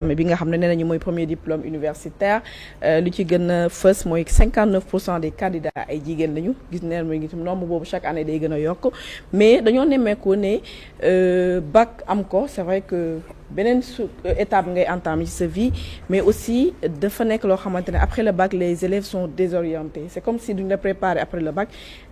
mais bi nga xam ne nee nañu mooy premier diplôme universitaire lu ci gën a fës mooy 59% des candidats ay jigéen lañu gis neen mooy ngi tam nombre boobu chaque année day gën a yokk mais dañoo nemmeeku ne bac am ko c'est vrai que beneen étape ngay entamer ci sa vie mais aussi dafa nekk loo xamante ne après le bac les élèves sont désorientés c'est comme si duñ la préparer après le bac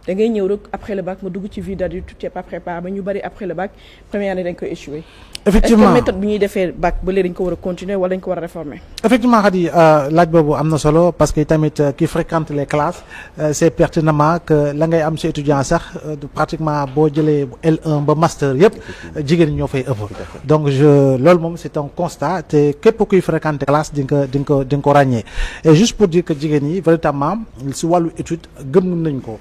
da ngay ñëw rek après le bac nga dugg ci vie d'adulte tu n'es pas préparé ba ñu bari après le bac première année dañ koy échouer. effectivement est-ce que méthode bi ñuy defee bac ba léegi dañ ko war a continuer wala dañ ko war a réformer. effectivement Khady laaj boobu am na solo parce que tamit qui fréquente les classes c'est pertinemment que la ngay am ci étudiant sax pratiquement boo jëlee L1 ba master yëpp jigéen ñoo fay ëpp donc loolu moom c'est un constat te képp kuy fréquenter classe di nga ko ràññee et juste pour dire que jigéen ñi véritablement ci wàllu étude gëm nañ ko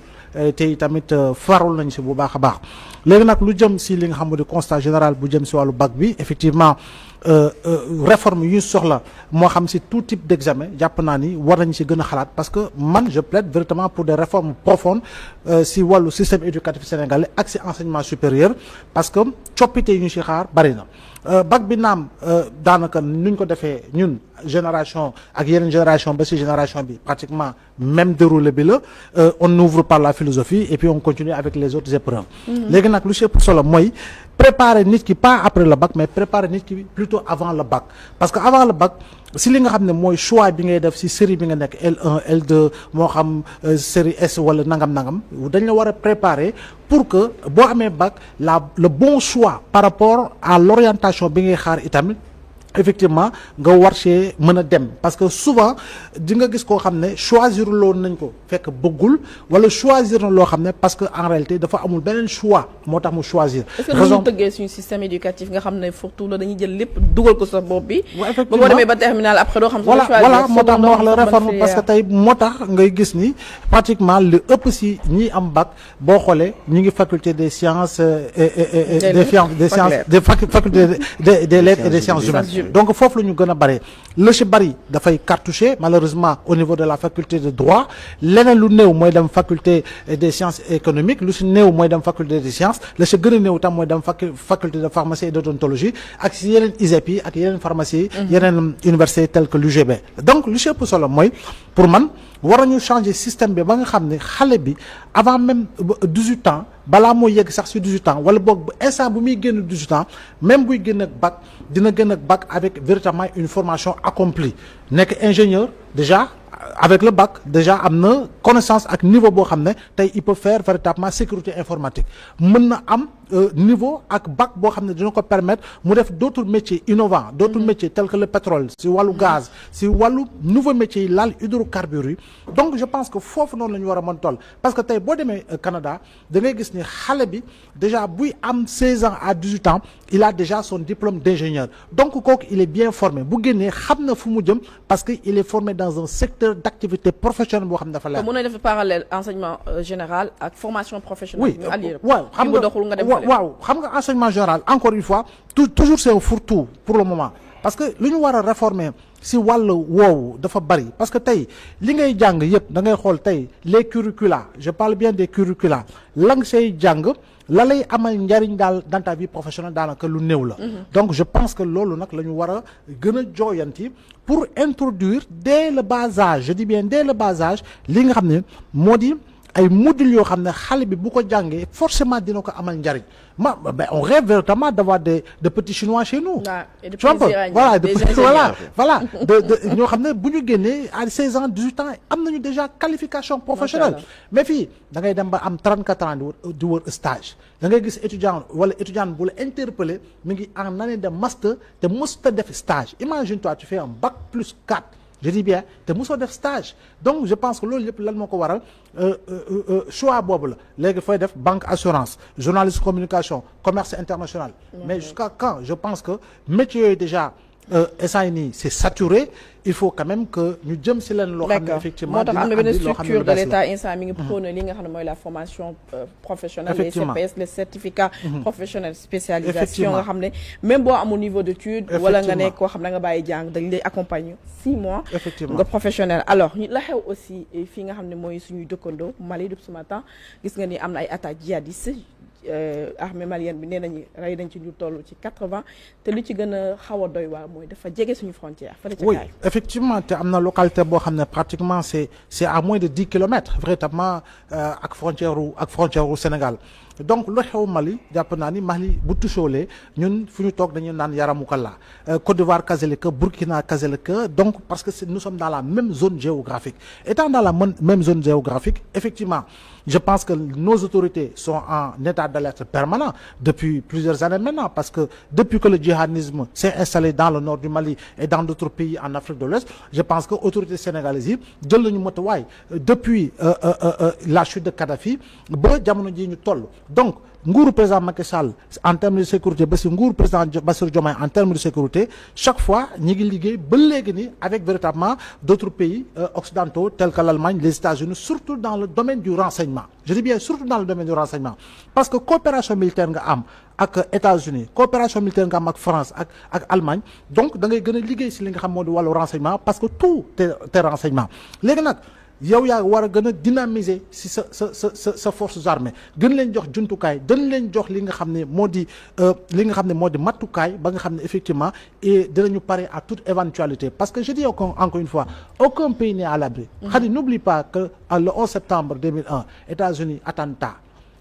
te tamit farul nañ ci bu baax a baax léegi nag lu jëm ci li nga xam ne constat général bu jëm ci wàllu bac bi effectivement réforme yu soxla moo xam ci tout type d'examen jàpp naa ni war nañ ci gën a xalaat parce que man je plaide véritablement pour des réformes profondes ci wàllu système éducatif sénégalais ak ci enseignement supérieur parce que coppite yi ñu ci xaar bari na bac bi naam daanaka nuñ ko defee ñun génération ak yeneen génération ba ci génération bi pratiquement même déroulé bi la on ouvre par la philosophie et puis on continue avec les autres épreuves léegi nag lu ci ëpp solo mooy préparer nit ki pas après le bac mais préparer nit ki plutôt avant le bac parce que avant le bac si li nga xam ne mooy choix bi ngay def si série bi nga nekk L1 L2 moo xam série S wala nangam dañ la war a préparer pour que boo amee bac le bon choix par rapport à l'orientation bi ngay xaar itamit effectivement nga war see mën a dem parce que souvent di nga gis koo xam ne choisir loon nañ ko fekk bëggul wala choisir na loo xam ne parce que en réalité dafa amul beneen choix moo tax mu choisir. est-ce que ñu tëggee suñu système éducatif nga xam ne surtout la dañuy jël lépp dugal ko sa bopp bi. ba boo demee ba terminal après doo xam. voilà moo tax ma wax la réforme parce que tey moo tax ngay gis ni pratiquement li ëpp si ñi am bac boo xoolee ñu ngi faculté des sciences des facultés des lettres et des sciences humaines. donc foofu la ñu gën a bare la ci bari dafay cartouché malheureusement au niveau de la faculté de droit leneen lu néew mooy dem faculté des sciences économiques lu ci néew mooy dem faculté des sciences la ci gën a néew tam mooy dem faculté de pharmacie et d'odontologie ak ci yeneen ISEP yi ak yeneen pharmacie yi yeneen université telles que l'UGB donc lu ci ëpp solo mooy pour man war nañu changer système bi ba nga xam ne xale bi avant même 18 ans balaa moo yegg sax ci 18 ans wala boog instant bu muy génn 18 ans même buy génn ak bac dina génn ak bac avec véritablement une formation accomplie nekk ingénieur déjà avec le bac déjà am na connaissance ak niveau boo xam ne tey il peut faire véritablement sécurité informatique mën na am niveau ak bac boo xam ne dina ko permettre mu def d'autres métiers innovants d'autres métiers tels que le pétrole si wàllu gaz si wàllu nouveau métiers yi laal hydrocarbures yi donc je pense que foofu noonu la ñu war a mën toll parce que tey boo demee Canada da ngay gis ni xale bi déjà buy am 16 ans à 18 ans il a déjà son diplôme d'ingénieur donc kooku il est bien formé bu génnee xam na fu mu jëm parce que il est formé dans un secteur d'activité professionnelle boo xam ne dafa leer. mën na def parallèle enseignement général ak formation professionnelle. oui waaw xam nga enseignement général encore une fois toujours c'est un fourre-tout pour le moment parce que lu ñu war a réformer si wàllu woowu dafa bari parce que tey li ngay jàng yëpp da ngay xool tey les curricula je parle bien des curricula la nga say jàng la lay amal njariñ daal dans ta vie professionnelle daanaka lu néew la. donc je pense que loolu nag la ñu war a gën a jooyanti pour introduire dès le bas âge je dis bien dès le bas âge li nga xam ne moo di ay modules yoo xam ne xale bi bu ko jàngee forcément dina ko amal njariñ on rêve véritablement d'avoir de petits chinois chez nous. voilà ñoo xam ne bu ñu génnee à 16 ans 18 ans am nañu déjà qualification professionnelle mais fii da ngay dem ba am 34 ans di wër stage da ngay gis étudiant wala étudiante bu la interpellé mi ngi en année de master te mësuta def stage imagine toi tu fais un bac plus 4 je dis bien te mosoo def stage donc je pense que loolu yëpp lan moo ko waral choix boobu la léegi fooy def banque assurance journaliste communication commerce international mais jusqu'à quand je pense que métiers yooyu déjà instant yi nii c'est saturé il faut quand même que ñu jëm ci leen loo xam ne effectivement moo tax am na benn structure de l'État instant mi ngi prôné li nga xam ne mooy la formation professionnelle les CPS les certificats professionnels spécialisation nga xam ne même boo amul niveau d'étude wala nga nekk koo xam ne nga bàyyi jàng dañ lay accompagner 6 mois nga professionnel alors la xew aussi fii nga xam ne mooy suñuy dëkkandoo Mali depuis ce matin gis nga ni am na ay attaques djihadistes armée malienne bi nee nañu rey nañ ci lu toll ci 80 te li ci gën a xaw a doy waar mooy dafa jege suñu frontière. fële ca oui Kaay. effectivement te am na localité boo xam ne pratiquement c'est à moins de 10 kilomètres véritablement ak frontière u Sénégal donc lu xew Mali jàpp naa ni Mali bu touchoolee ñun fu ñu toog dañuy naan yaramu kala Côte d'Ivoire kazalika Burkina kazalika donc parce que nous sommes dans la même zone géographique étant dans la même zone géographique effectivement je pense que nos autorités sont en état d'alerte permanent depuis plusieurs années maintenant parce que depuis que le djihadisme s'est installé dans le nord du Mali et dans d'autres pays en Afrique de l'Ouest je pense que autorités sénégalaises yi jël nañu matuwaay depuis la chute de Kadhafi ba jamono ji ñu toll donc nguuru président Macky Sall en termes de sécurité ba si nguuru président Bassirou Diomaye en termes de sécurité chaque fois ñi ngi liggéey ba léegi ni avec véritablement d'autres pays occidentaux tels que l'Allemagne les États-Unis surtout dans le domaine du renseignement je dis bien surtout dans le domaine du renseignement parce que coopération militaire nga am ak États-Unis coopération militaire nga am ak France ak Allemagne donc da ngay gën a liggéey si li nga xam moo di wàllu renseignement parce que tout tes renseignements léegi nag yow yaa war a gën a dynamiser si sa forces armées gën leen jox jumtukaay gën leen jox li nga xam ne moo di matukaay ba nga xam ne effectivement et dinañu pare à toute éventualité parce que je dis encore une fois aucun pays n'est à l'abri. Khady n'oublie pas que le 11 septembre 2001 États-Unis attentat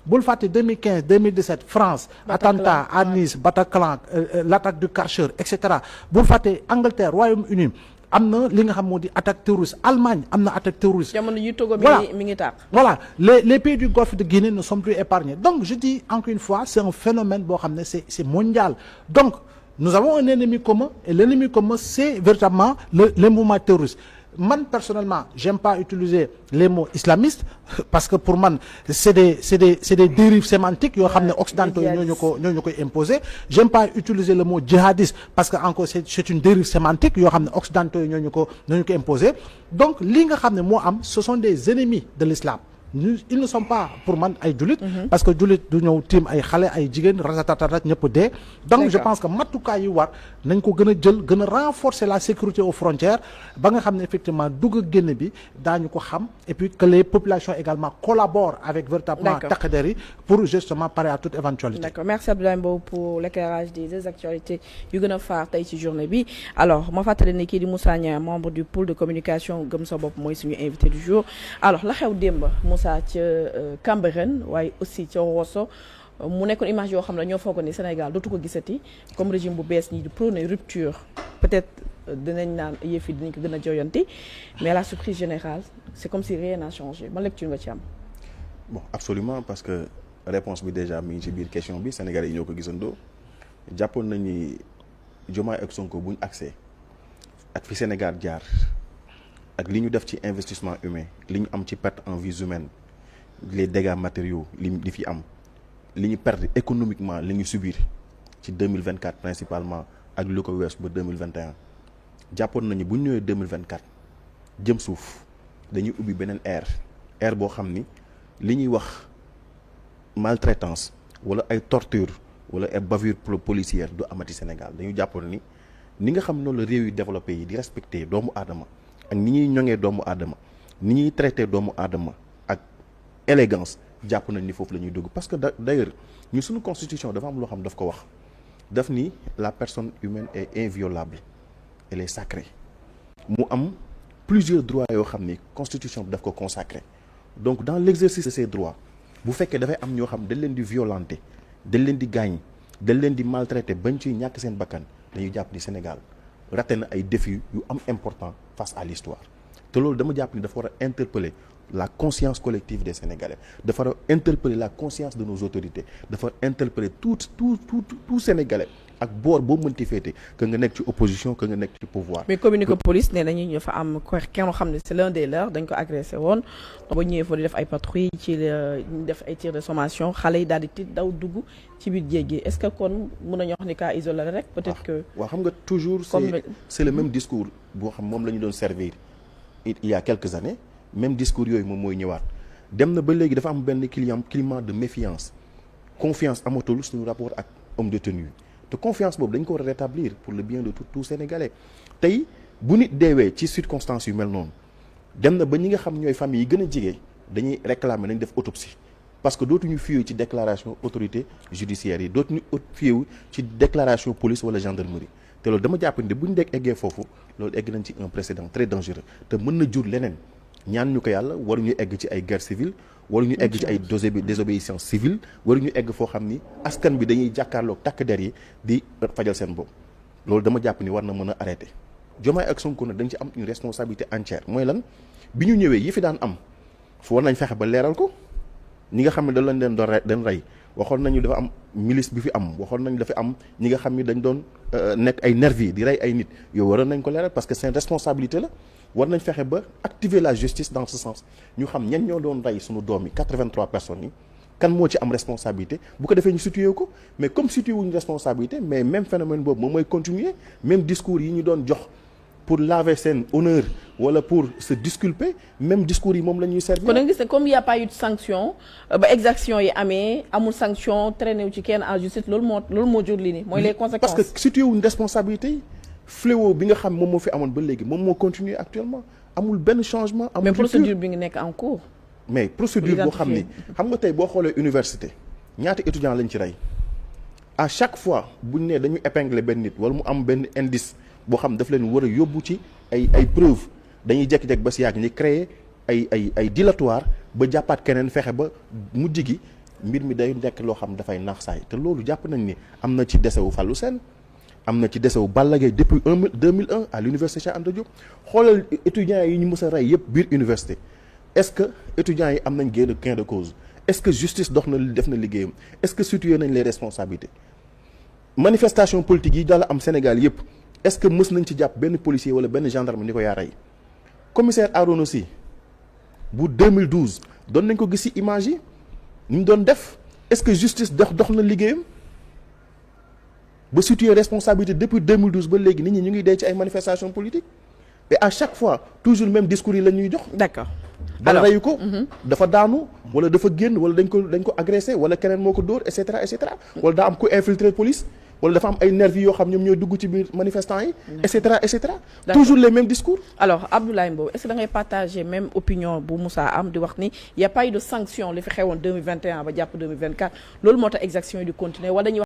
bul fàtte 2015 2017 France attentat à Nice Bataclan l'attaque du Karcher et cetera bul fàtte Angleterre Royaume-Uni am na li nga xam moo di attaque terroriste Allemagne am na attaque terroriste. jamono yu Togo mi ngi tàq. voilà les pays du Golfe de Guinée ne sont plus épargnés donc je dis encore une fois c'est un phénomène boo xam ne c'est mondial donc nous avons un ennemi commun et l'ennemi commun c'est véritablement les mouvements terroristes. Man personnellement j'aime pas utiliser les mots islamistes parce que pour man c'est des dérives sémantiques yoo xam ne occidentaux yi ñoo ñu koy imposer j'aime pas utiliser le mot djihadiste parce que encore c'est une dérive sémantique yoo xam ne occidentaux yi ñoo ñu ko imposer donc li nga xam ne moo am ce sont des ennemis de l'islam ils ne sont pas pour man ay jullit parce que jullit du ñëw tiim ay xale ay jigéen ratatatatat ñëpp dee donc je pense que matukaay yi war nañ ko gën a jël gën a renforcer la sécurité aux frontières ba nga xam ne effectivement dugg ak génn bi daañu ko xam et puis que les populations également collaborent avec véritablement takk der yi pour justement parer à toute éventualité. D'accord, merci Abdoulaye Mbow pour l'éclairage des actualités yu gën a faar tey ci journée bi alors ma fàttali ne kii di Moussa Niang membre du pôle de communication Gëm Sa Bopp mooy suñu invité du jour alors la xew démb Moussa ca Cambérène waaye aussi ca Rosso mu nekkoon image yoo xam ne ñoo foog ni Sénégal dootu ko gisati comme régime bu bees ñi di prôner rupture peut-être dinañ naan yëf yi dinañ ko gën a joyanti mais à la surprise générale c'est comme si rien n'a changé ban lecture nga ci am. Bon absolument parce que réponse bi déjà mi ngi ci biir question bi Sénégalais yi ñoo ko gisandoo jàppoon nañ ni Diomaye ak Sonko buñ accès ak fi Sénégal jaar ak li ñu def ci investissement humain li ñu am ci perte en vies humaines les dégâts matériaux li fi am li ñu perdre économiquement li ñu subir ci 2024 principalement ak lu ko wees ba 2021 jàppoon nañu bu ñu ñëwee 2024 jëm suuf dañuy ubbi beneen ère boo xam ni li ñuy wax maltraitance wala ay torture wala ay bavure policière du amati Sénégal dañu jàppoon ni nga xam noonu la réew yu développé yi di respecter doomu aadama ak ni ñuy ñoŋee doomu aadama ni ñuy traité doomu aadama ak élégance jàpp nañ ni foofu la ñuy dugg parce que d'ailleurs ñu suñu constitution dafa am loo xam daf ko wax daf ni la personne humaine est inviolable elle est sacrée mu am plusieurs droits yoo xam ni constitution bi daf ko consacré donc dans l'exercice de ces droits bu fekkee dafay am ñoo xam dañ leen di violenter dañ leen di gaañ dañ leen di maltraiter bañ ciy ñàkk seen bakkan dañuy jàpp ni Sénégal raté na ay défis yu am important face à l'histoire te loolu dama jàpp ni dafa war a interpeller la conscience collective des Sénégalais dafa war a interpeller la conscience de nos autorités dafa interpeller tout Sénégalais ak boor boo mënti féete que nga nekk ci opposition que nga nekk ci pouvoir. mais communiqué police nee nañu dafa am kenn xam ne c'est l'un des leurs dañ ko agressé woon ba ñëwee fa di def ay patrouilles ci def ay tirs de sommation xale yi daal di tiit daw dugg ci biir jéeg gi est-ce que kon mën nañu wax ni cas isolé rek peut-être que. waaw xam nga toujours c'est le même discours boo xam moom la ñu doon servir il y a quelques années même discours yooyu moom mooy ñëwaat dem na ba léegi dafa am benn climat de méfiance confiance amatul suñu rapport ak homme de tenue te confiance boobu dañ ko war a rétablir pour le bien de tout Sénégalais tey bu nit deewee ci circonstances yu mel noonu dem na ba ñi nga xam ñooy famille yi gën a jege dañuy réclamer nañ def autopsie parce que dootuñu fiyewu ci déclaration autorité judiciaire yi dootuñu fiyewu ci déclaration police wala gendarmerie te loolu dama jàpp ni bu ñu dee eggee foofu loolu egg nañ ci un précédent très dangereux te mën na jur leneen ñaan ñu ko yàlla waruñu egg ci ay guerre civile waruñu egg ci ay désobéissance civile waruñu egg foo xam ni askan bi dañuy jàkkaarloog takk der yi di fajal seen bopp loolu dama jàpp ni war na mën a arrêter Diomaye ak Sonko nag dañ ci am une responsabilité entière mooy lan bi ñu ñëwee yi fi daan am fu war nañ fexe ba leeral ko ñi nga xam ne dañ leen doon rey waxoon nañu dafa am milice bi fi am waxoon nañu dafa am ñi nga xam ni dañ doon nekk ay nervis di rey ay nit yow waroon nañ ko leeral parce que seen responsabilité la war nañ fexe ba activer la justice dans ce sens ñu xam ñen ñoo doon rey suñu doom yi 83 personnes yi kan moo ci am responsabilité bu ko defee ñu situé ko mais comme situé wuñu responsabilité mais même phénomène boobu moom mooy continuer même discours yi ñu doon jox pour laver seen honneur wala pour se disculper même discours yi moom la ñuy servir. kon da nga gis ne comme il y a pas eu de sanction ba exaction yi amee amul sanction traîné wu ci kenn en justice loolu moo jur lii nii mooy les conséquences. parce que situé wuñu responsabilité yi fléau bi nga xam moom moo fi amoon ba léegi moom moo continuer actuellement amul benn changement. amul mais procédure bi nga nekk en cours. mais procédure boo xam ni xam nga tey boo xoolee université ñaata étudiants lañ ci rey à chaque fois buñ ne dañu épingler benn nit wala mu am benn indice boo xam daf leen war a yóbbu ci ay preuves dañuy jékki-jékki ba si yàgg ñi créer ay dilatoire ba jàppaat keneen fexe ba mujj gi mbir mi day nekk loo xam dafay naax saay te loolu jàpp nañ ni am na ci décès wu Fallou Sène am na ci décès wu Balla Gaye depuis 2001 à l'université Cheikh Anta Diop xoolal étudiants yi ñu mës a rey yëpp biir université est-ce que étudiants yi am nañ gain de cause est-ce que justice def na liggéeyam est-ce que situé nañ les responsabilités manifestation politique yi daal am Sénégal yëpp est-ce que mës nañ ci jàpp benn policier wala benn gendarme ni ko yaa rey commissaire Arona Sy bu 2012 doon nañ ko gis ci image yi ni mu doon def est-ce que justice dox na liggéeyam ba situé responsabilité depuis 2012 ba léegi nit ñi ñu ngi dee ci ay manifestations politiques et à chaque fois toujours même discours yi la ñuy jox. d'accord. bala reyu ko dafa daanu wala dafa génn wala dañ ko agressé wala keneen moo ko dóor et cetera wala daa am ku infiltrer police wala dafa am ay nervis yoo xam ñoom ñooy dugg ci biir manifestants yi et cetera toujours les mêmes discours. alors Abdoulaye Mbow est-ce que da ngay partager même opinion bu Moussa am di wax ni y a pas eu de sanction li fi xewoon 2021 ba jàpp 2024 loolu moo tax exaction yi di continuer wala dañuy